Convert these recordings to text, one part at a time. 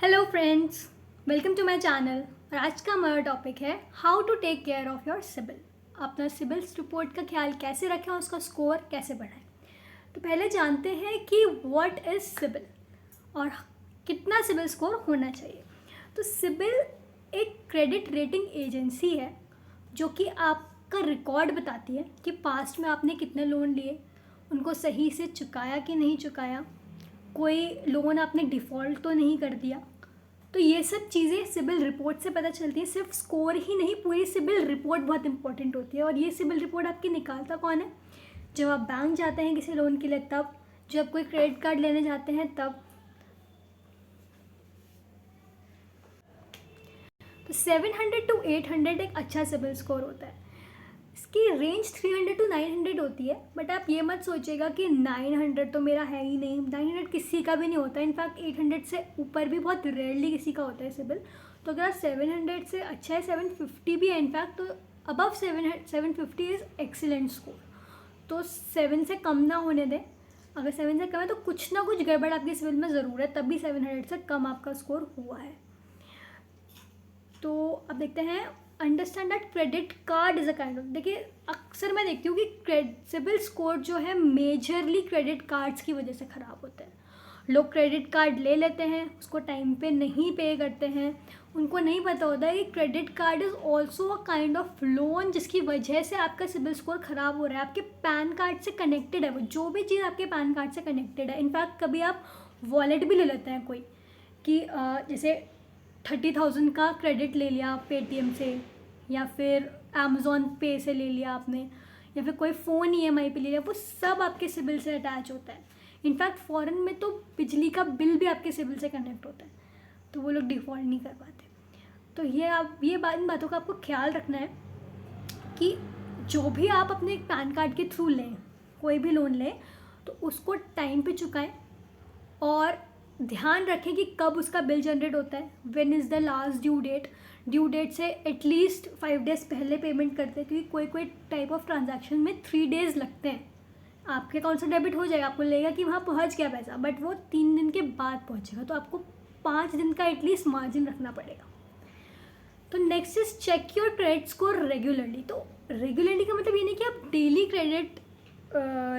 Hello friends, welcome to my channel. और आज का हमारा टॉपिक है how to take care of your CIBIL. अपना सिबिल रिपोर्ट का ख्याल कैसे रखें, उसका स्कोर कैसे बढ़ाएं। तो पहले जानते हैं कि व्हाट इज़ सिबिल और कितना सिबिल स्कोर होना चाहिए। तो सिबिल एक क्रेडिट रेटिंग एजेंसी है जो कि आपका रिकॉर्ड बताती है कि पास्ट में आपने कितने लोन लिए, उनको सही से चुकाया कि नहीं चुकाया, कोई लोन आपने डिफ़ॉल्ट तो नहीं कर दिया। तो ये सब चीज़ें सिबिल रिपोर्ट से पता चलती है। सिर्फ स्कोर ही नहीं, पूरी सिबिल रिपोर्ट बहुत इंपॉर्टेंट होती है। और ये सिबिल रिपोर्ट आपकी निकालता कौन है? जब आप बैंक जाते हैं किसी लोन के लिए तब, जब कोई क्रेडिट कार्ड लेने जाते हैं तब। तो 700 टू 800 एक अच्छा सिबिल स्कोर होता है। इसकी रेंज 300 टू 900 होती है। बट आप ये मत सोचिएगा कि 900 तो मेरा है ही नहीं, 900 किसी का भी नहीं होता। इनफैक्ट 800 से ऊपर भी बहुत रेयरली किसी का होता है सिबिल। तो अगर आप 700 से अच्छा है, 750 भी है इनफैक्ट, तो अबव 750 इज़ एक्सीलेंट स्कोर। तो 7 से कम ना होने दें। अगर 7 से कम है तो कुछ ना कुछ गड़बड़ आपकी सिबिल में ज़रूर है, तब भी 700 से कम आपका स्कोर हुआ है। तो अब देखते हैं, understand that credit card is a kind of, देखिए अक्सर मैं देखती हूँ कि सिबिल स्कोर जो है मेजरली क्रेडिट कार्ड्स की वजह से ख़राब होता है। लोग क्रेडिट कार्ड ले लेते हैं, उसको टाइम पे नहीं पे करते हैं। उनको नहीं पता होता है कि credit card is also a kind of loan, जिसकी वजह से आपका सिबिल स्कोर ख़राब हो रहा है। आपके पैन कार्ड से कनेक्टेड है वो, जो भी चीज़ आपके पैन कार्ड से कनेक्टेड है। इनफैक्ट कभी आप वॉलेट भी ले लेते हैं कोई, कि जैसे 30,000 का क्रेडिट ले लिया पेटीएम से, या फिर अमेज़ॉन पे से ले लिया आपने, या फिर कोई फ़ोन ईएमआई पे ले लिया, वो सब आपके सिबिल से अटैच होता है। इनफैक्ट फ़ॉरेन में तो बिजली का बिल भी आपके सिबिल से कनेक्ट होता है, तो वो लोग डिफ़ॉल्ट नहीं कर पाते। तो इन बातों का आपको ख्याल रखना है कि जो भी आप अपने पैन कार्ड के थ्रू लें, कोई भी लोन लें, तो उसको टाइम पे चुकाएं। और ध्यान रखें कि कब उसका बिल जनरेट होता है, when is the last due date से एटलीस्ट 5 डेज़ पहले पेमेंट करते हैं, क्योंकि कोई कोई टाइप ऑफ ट्रांजैक्शन में 3 डेज़ लगते हैं। आपके अकाउंट से डेबिट हो जाएगा, आपको लगेगा कि वहाँ पहुँच गया पैसा, बट वो 3 दिन के बाद पहुँचेगा। तो आपको 5 दिन का एटलीस्ट मार्जिन रखना पड़ेगा। तो next is check your credit score regularly. तो रेगुलरली का मतलब ये नहीं कि आप डेली क्रेडिट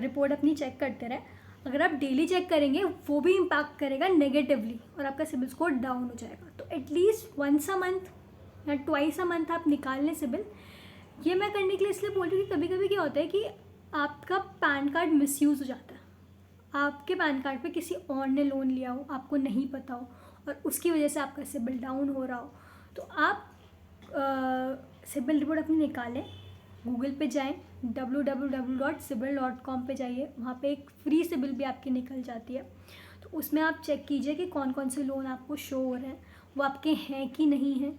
रिपोर्ट अपनी चेक करते रहें। अगर आप डेली चेक करेंगे वो भी इम्पैक्ट करेगा नेगेटिवली और आपका सिबिल स्कोर डाउन हो जाएगा। तो एटलीस्ट वंस अ मंथ या ट्वाइस अ मंथ आप निकाल लें सिबिल। ये मैं करने के लिए इसलिए बोल रही हूँ कि कभी कभी क्या होता है कि आपका पैन कार्ड मिसयूज़ हो जाता है। आपके पैन कार्ड पे किसी और ने लोन लिया हो, आपको नहीं पता हो, और उसकी वजह से आपका सिबिल डाउन हो रहा हो। तो आप सिबिल रिपोर्ट अपनी निकालें, गूगल पे जाएं, www.sibil.com पे जाइए, वहाँ पे एक फ्री सिबिल भी आपकी निकल जाती है। तो उसमें आप चेक कीजिए कि कौन कौन से लोन आपको शो हो रहे हैं, वो आपके हैं कि नहीं हैं।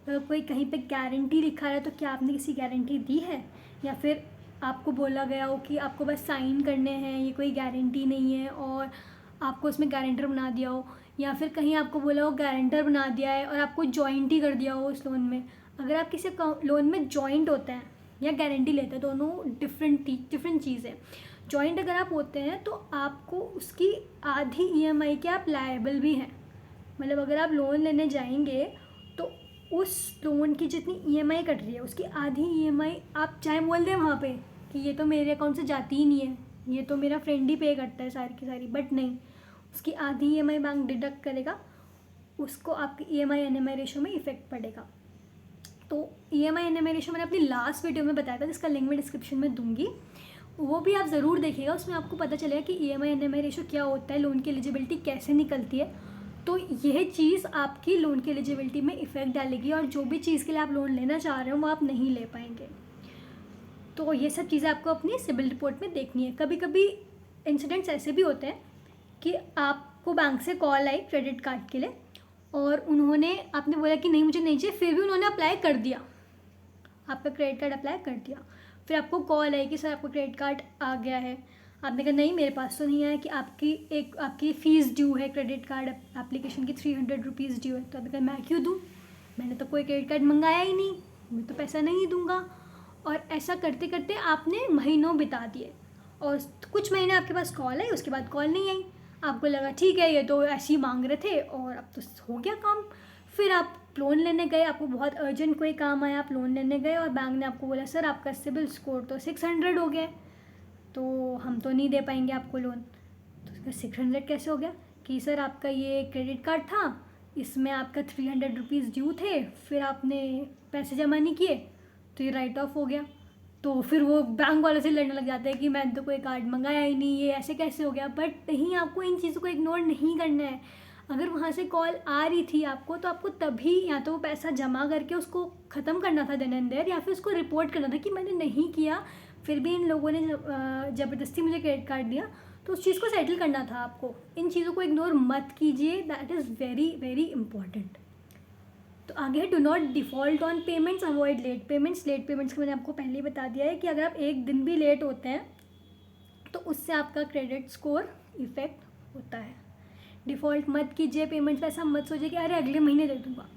अगर कोई कहीं पे गारंटी लिखा है तो क्या आपने किसी गारंटी दी है, या फिर आपको बोला गया हो कि आपको बस साइन करने हैं, ये कोई गारंटी नहीं है, और आपको उसमें गारंटर बना दिया हो, या फिर कहीं आपको बोला हो गारंटर बना दिया है और आपको जॉइंट ही कर दिया हो उस लोन में। अगर आप किसी लोन में जॉइंट होते हैं या गारंटी लेते हैं, दोनों डिफरेंट चीज़ है। जॉइंट अगर आप होते हैं तो आपको उसकी आधी ईएमआई के आप लायबल भी हैं। मतलब अगर आप लोन लेने जाएंगे तो उस लोन की जितनी ईएमआई कट रही है उसकी आधी ईएमआई आप चाहे बोल दें वहाँ पे कि ये तो मेरे अकाउंट से जाती ही नहीं है, ये तो मेरा फ्रेंड ही पे करता है सारी की सारी, बट नहीं, उसकी आधी ईएमआई बैंक डिडक्ट करेगा, उसको आपकी ईएमआई एनएमआई रेशो में इफेक्ट पड़ेगा। तो ईएमआई एनएमआई रेशो मैंने अपनी लास्ट वीडियो में बताया था, जिसका लिंक मैं डिस्क्रिप्शन में दूंगी, वो भी आप ज़रूर देखिएगा। उसमें आपको पता चलेगा कि ईएमआई एनएमआई रेशो क्या होता है, लोन की एलिजिबिलिटी कैसे निकलती है। तो यह चीज़ आपकी लोन की एलिजिबिलिटी में इफ़ेक्ट डालेगी, और जो भी चीज़ के लिए आप लोन लेना चाह रहे हो वो आप नहीं ले पाएंगे। तो ये सब चीज़ें आपको अपनी सिबिल रिपोर्ट में देखनी है। कभी कभी इंसिडेंट्स ऐसे भी होते हैं कि आपको बैंक से कॉल आई क्रेडिट कार्ड के लिए, और उन्होंने, आपने बोला कि नहीं मुझे नहीं चाहिए, फिर भी उन्होंने अप्लाई कर दिया, आपका क्रेडिट कार्ड अप्लाई कर दिया। फिर आपको कॉल आई कि सर आपका क्रेडिट कार्ड आ गया है। आपने कहा नहीं मेरे पास तो नहीं आया, कि आपकी फ़ीस ड्यू है, क्रेडिट कार्ड एप्लीकेशन की 300 रुपीज़ ड्यू है। तो आपने कहा मैं क्यों दूँ, मैंने तो कोई क्रेडिट कार्ड मंगाया ही नहीं, मैं तो पैसा नहीं दूँगा। और ऐसा करते करते आपने महीनों बिता दिए, और कुछ महीने आपके पास कॉल आई, उसके बाद कॉल नहीं आई। आपको लगा ठीक है ये तो ऐसे ही मांग रहे थे और अब तो हो गया काम। फिर आप लोन लेने गए, आपको बहुत अर्जेंट कोई काम आया, आप लोन लेने गए और बैंक ने आपको बोला सर आपका सिबिल स्कोर तो 600 हो गया है, तो हम तो नहीं दे पाएंगे आपको लोन। तो उसका 600 कैसे हो गया कि सर आपका ये क्रेडिट कार्ड था, इसमें आपका 300 रुपीज़ ड्यू थे, फिर आपने पैसे जमा नहीं किए तो ये राइट ऑफ हो गया। तो फिर वो बैंक वालों से लड़ने लग जाते हैं कि मैंने तो कोई कार्ड मंगाया ही नहीं, ये ऐसे कैसे हो गया। बट नहीं, आपको इन चीज़ों को इग्नोर नहीं करना है। अगर वहाँ से कॉल आ रही थी आपको तो आपको तभी या तो वो पैसा जमा करके उसको ख़त्म करना था देन एंड देयर, या फिर उसको रिपोर्ट करना था कि मैंने नहीं किया, फिर भी इन लोगों ने ज़बरदस्ती मुझे क्रेडिट कार्ड दिया, तो उस चीज़ को सेटल करना था आपको। इन चीज़ों को इग्नोर मत कीजिए, that is very very important. तो आगे है do not default on payments, avoid late payments. Late payments का मैंने आपको पहले ही बता दिया है कि अगर आप एक दिन भी लेट होते हैं तो उससे आपका क्रेडिट स्कोर इफ़ेक्ट होता है। डिफ़ॉल्ट मत कीजिए पेमेंट्स का, ऐसा मत सोचिए कि अरे अगले महीने दे दूँगा।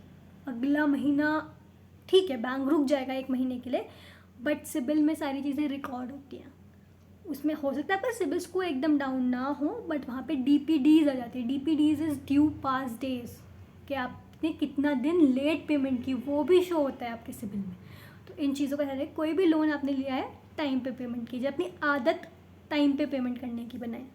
अगला महीना ठीक है, बैंक रुक जाएगा 1 महीने के लिए, बट सिबिल में सारी चीज़ें रिकॉर्ड होती हैं। उसमें हो सकता है आपका सिबिल स्कोर एकदम डाउन ना हो, बट वहाँ पे DPDs आ जाती है। DPDs is due past days, कि आपने कितना दिन लेट पेमेंट की वो भी शो होता है आपके सिबिल में। तो इन चीज़ों का ध्यान रखें। कोई भी लोन आपने लिया है टाइम पे पेमेंट कीजिए, अपनी आदत टाइम पे पेमेंट करने की बनाएं।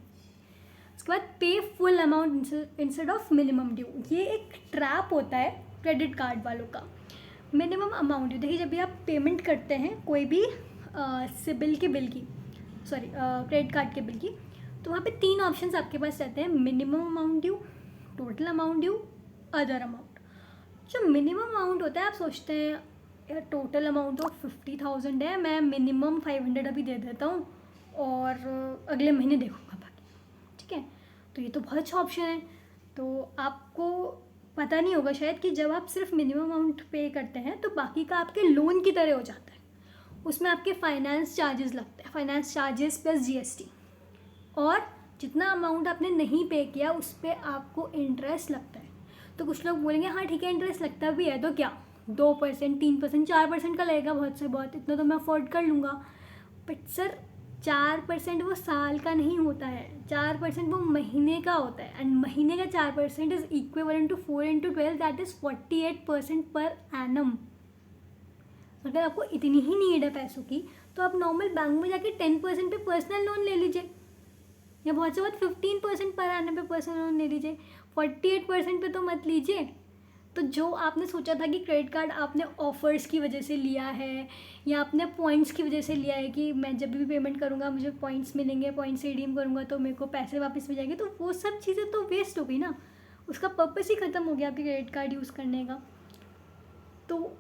उसके बाद पे full amount instead of minimum due. ये एक ट्रैप होता है क्रेडिट कार्ड वालों का। मिनिमम अमाउंट ड्यू, देखिए जब भी आप पेमेंट करते हैं कोई भी सिबिल के बिल की, सॉरी क्रेडिट कार्ड के बिल की, तो वहाँ पे 3 ऑप्शंस आपके पास रहते हैं, minimum amount due, total amount due, other amount. जो मिनिमम अमाउंट होता है, आप सोचते हैं यार टोटल अमाउंट तो 50,000 है, मैं मिनिमम 500 अभी दे देता हूँ और अगले महीने देखूँगा बाकी, ठीक है। तो ये तो बहुत अच्छा ऑप्शन है। तो आपको पता नहीं होगा शायद कि जब आप सिर्फ मिनिमम अमाउंट पे करते हैं तो बाकी का आपके लोन की तरह हो जाता है। उसमें आपके फाइनेंस चार्जेस लगते हैं, फाइनेंस चार्जेस प्लस GST, और जितना अमाउंट आपने नहीं पे किया उस पर आपको इंटरेस्ट लगता है। तो कुछ लोग बोलेंगे हाँ ठीक है इंटरेस्ट लगता भी है तो क्या, 2%, 3%, 4% का लगेगा, बहुत से बहुत, इतना तो मैं अफोर्ड कर लूँगा। बट सर 4% वो साल का नहीं होता है, 4% वो महीने का होता है, एंड महीने का 4% is equivalent to 4 × 12, that is 48% per annum. अगर आपको इतनी ही नीड है पैसों की तो आप नॉर्मल बैंक में जाके 10% पे पर्सनल लोन ले लीजिए, या बहुत से बहुत 15% पर एनम पे पर्सनल लोन ले लीजिए, 48% पे तो मत लीजिए। तो जो आपने सोचा था कि क्रेडिट कार्ड आपने ऑफ़र्स की वजह से लिया है या आपने पॉइंट्स की वजह से लिया है कि मैं जब भी पेमेंट करूँगा मुझे पॉइंट्स मिलेंगे, पॉइंट्स रिडीम करूँगा तो मेरे को पैसे वापस मिल जाएंगे, तो वो सब चीज़ें तो वेस्ट हो गई ना, उसका पर्पस ही ख़त्म हो गया आपके क्रेडिट कार्ड यूज़ करने का। तो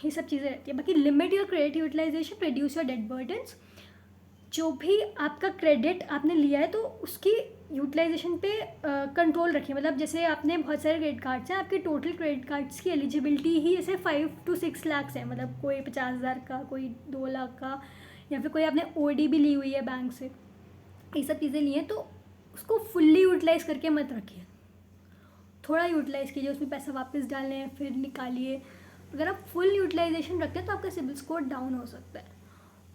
ये सब चीज़ें रहती है। बाकी limit your credit utilization, reduce your debt burdens. जो भी आपका क्रेडिट आपने लिया है तो उसकी यूटिलाइजेशन पे कंट्रोल रखिए। मतलब जैसे आपने बहुत सारे क्रेडिट कार्ड्स हैं, आपके टोटल क्रेडिट कार्ड्स की एलिजिबिलिटी ही जैसे 5 to 6 लाख है, मतलब कोई 50,000 का, कोई 2 लाख का, या फिर कोई आपने OD भी ली हुई है बैंक से, ये सब चीज़ें ली हैं, तो उसको फुल्ली यूटिलाइज़ करके मत रखिए, थोड़ा यूटिलाइज़ कीजिए, उसमें पैसा वापस डालें फिर निकालिए। अगर आप फुल यूटिलाइजेशन रखते हैं तो आपका सिबिल स्कोर डाउन हो सकता है।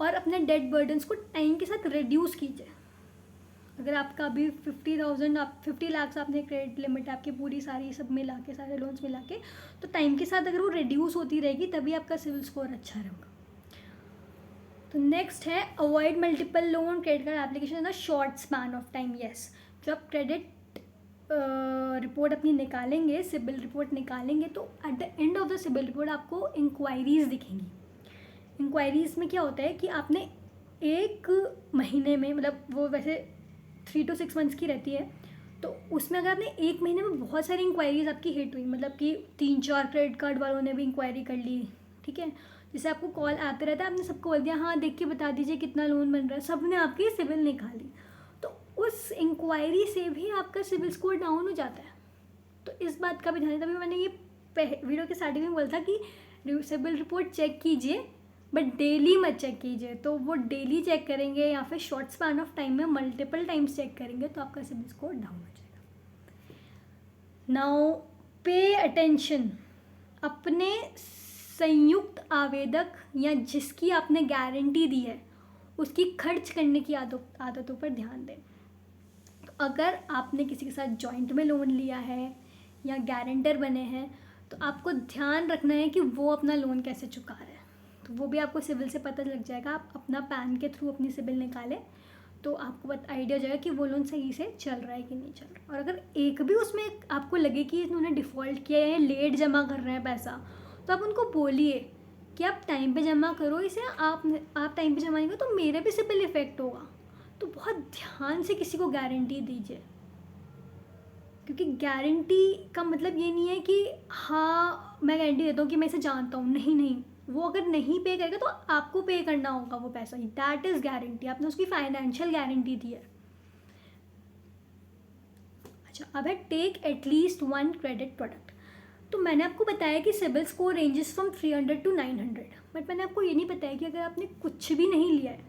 और अपने डेट बर्डन्स को टाइम के साथ रिड्यूस कीजिए। अगर आपका अभी 50,000, आप 50 लाख आपने क्रेडिट लिमिट आपकी पूरी सारी सब मिला के, सारे लोन्स मिला के, तो टाइम के साथ अगर वो रिड्यूस होती रहेगी तभी आपका सिबिल स्कोर अच्छा रहेगा। तो नेक्स्ट है avoid multiple loan credit card application in a short span of time. Yes, जब आप क्रेडिट रिपोर्ट अपनी निकालेंगे, सिबिल रिपोर्ट निकालेंगे, तो at the end of the CIBIL report आपको इंक्वायरीज़ दिखेंगी। इंक्वायरीज़ में क्या होता है कि आपने 1 महीने में, मतलब वो वैसे 3 to 6 मंथ्स की रहती है, तो उसमें अगर आपने 1 महीने में बहुत सारी इंक्वायरीज़ आपकी हिट हुई, मतलब कि 3-4 क्रेडिट कार्ड वालों ने भी इंक्वायरी कर ली, ठीक है, जैसे आपको कॉल आते रहता है, आपने सबको बोल दिया हाँ देख के बता दीजिए कितना लोन बन रहा है, सब ने आपकी सिबिल निकाली, तो उस इंक्वायरी से भी आपका सिबिल स्कोर डाउन हो जाता है। तो इस बात का भी ध्यान, तभी मैंने ये वीडियो के स्टार्टिंग में बोला था कि सिबिल रिपोर्ट चेक कीजिए, बट डेली मत चेक कीजिए। तो वो डेली चेक करेंगे या फिर शॉर्ट स्पैन ऑफ टाइम में मल्टीपल टाइम्स चेक करेंगे तो आपका सिबिल स्कोर डाउन हो जाएगा। नाउ पे अटेंशन, अपने संयुक्त आवेदक या जिसकी आपने गारंटी दी है उसकी खर्च करने की आदतों पर ध्यान दें। तो अगर आपने किसी के साथ जॉइंट में लोन लिया है या गारंटर बने हैं तो आपको ध्यान रखना है कि वो अपना लोन कैसे चुका रहा है, तो वो भी आपको सिविल से पता लग जाएगा। आप अपना पैन के थ्रू अपनी सिविल निकालें तो आपको आइडिया हो जाएगा कि वो लोन सही से चल रहा है कि नहीं चल रहा। और अगर एक भी उसमें आपको लगे कि इन्होंने डिफ़ॉल्ट किया है, लेट जमा कर रहे हैं पैसा, तो आप उनको बोलिए कि आप टाइम पे जमा करो इसे, आप टाइम पे जमा नहीं करो तो मेरे भी सिविल इफेक्ट होगा। तो बहुत ध्यान से किसी को गारंटी दीजिए, क्योंकि गारंटी का मतलब ये नहीं है कि हाँ मैं गारंटी देता हूँ कि मैं इसे जानता हूँ, नहीं नहीं, वो अगर नहीं पे करेगा तो आपको पे करना होगा वो पैसा, दैट इज़ गारंटी। आपने उसकी फाइनेंशियल गारंटी दी है। अच्छा, अब है take at least one credit product. तो मैंने आपको बताया कि CIBIL score ranges from 300 to 900, but मैंने आपको ये नहीं बताया कि अगर आपने कुछ भी नहीं लिया है,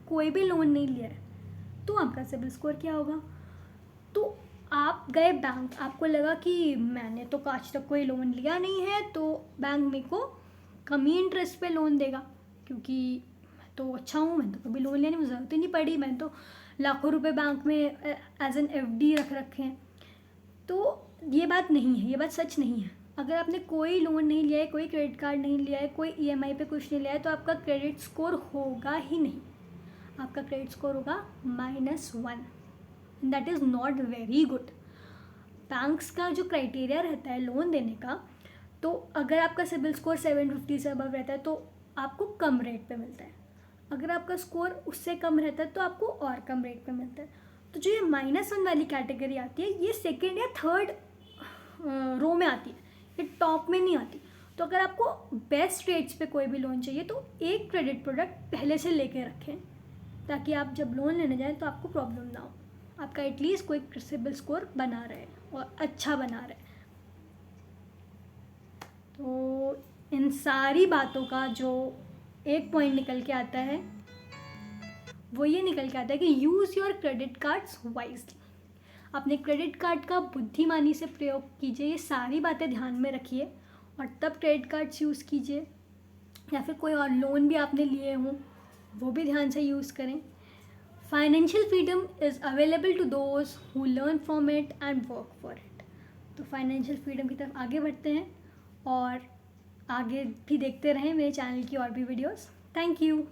कोई भी लोन नहीं लिया है, तो आपका सिबिल स्कोर क्या होगा। तो आप गए बैंक, आपको लगा कि मैंने तो आज तक कोई लोन लिया नहीं है तो बैंक मेरे को कम ही इंटरेस्ट पे लोन देगा, क्योंकि मैं तो अच्छा हूँ, मैंने तो कभी लोन लेने में ज़रूरत ही नहीं पड़ी, मैंने तो लाखों रुपए बैंक में एज एन FD रख रखे हैं। तो ये बात नहीं है, ये बात सच नहीं है। अगर आपने कोई लोन नहीं लिया है, कोई क्रेडिट कार्ड नहीं लिया है, कोई EMI पे कुछ नहीं लिया है, तो आपका क्रेडिट स्कोर होगा ही नहीं। आपका क्रेडिट स्कोर होगा -1, that is not very good. Banks का जो क्राइटेरिया रहता है लोन देने का, तो अगर आपका सिबिल स्कोर 750 से अबव रहता है तो आपको कम रेट पे मिलता है, अगर आपका स्कोर उससे कम रहता है तो आपको और कम रेट पे मिलता है। तो जो ये -1 वाली कैटेगरी आती है, ये सेकेंड या थर्ड रो में आती है, ये टॉप में नहीं आती। तो अगर आपको बेस्ट रेट्स पे कोई भी लोन चाहिए तो एक क्रेडिट प्रोडक्ट पहले से लेके रखें, ताकि आप जब लोन लेने जाएं तो आपको प्रॉब्लम ना हो, आपका एटलीस्ट कोई सिबिल स्कोर बना रहे और अच्छा बना रहे। तो इन सारी बातों का जो एक पॉइंट निकल के आता है वो ये निकल के आता है कि use your credit cards wisely. अपने क्रेडिट कार्ड का बुद्धिमानी से प्रयोग कीजिए, ये सारी बातें ध्यान में रखिए और तब क्रेडिट कार्ड्स यूज़ कीजिए, या फिर कोई और लोन भी आपने लिए हों वो भी ध्यान से यूज़ करें। Financial freedom is available to those who learn from it and work for it. तो फाइनेंशियल फ्रीडम की तरफ आगे बढ़ते हैं और आगे भी देखते रहें मेरे चैनल की और भी वीडियोस। Thank you.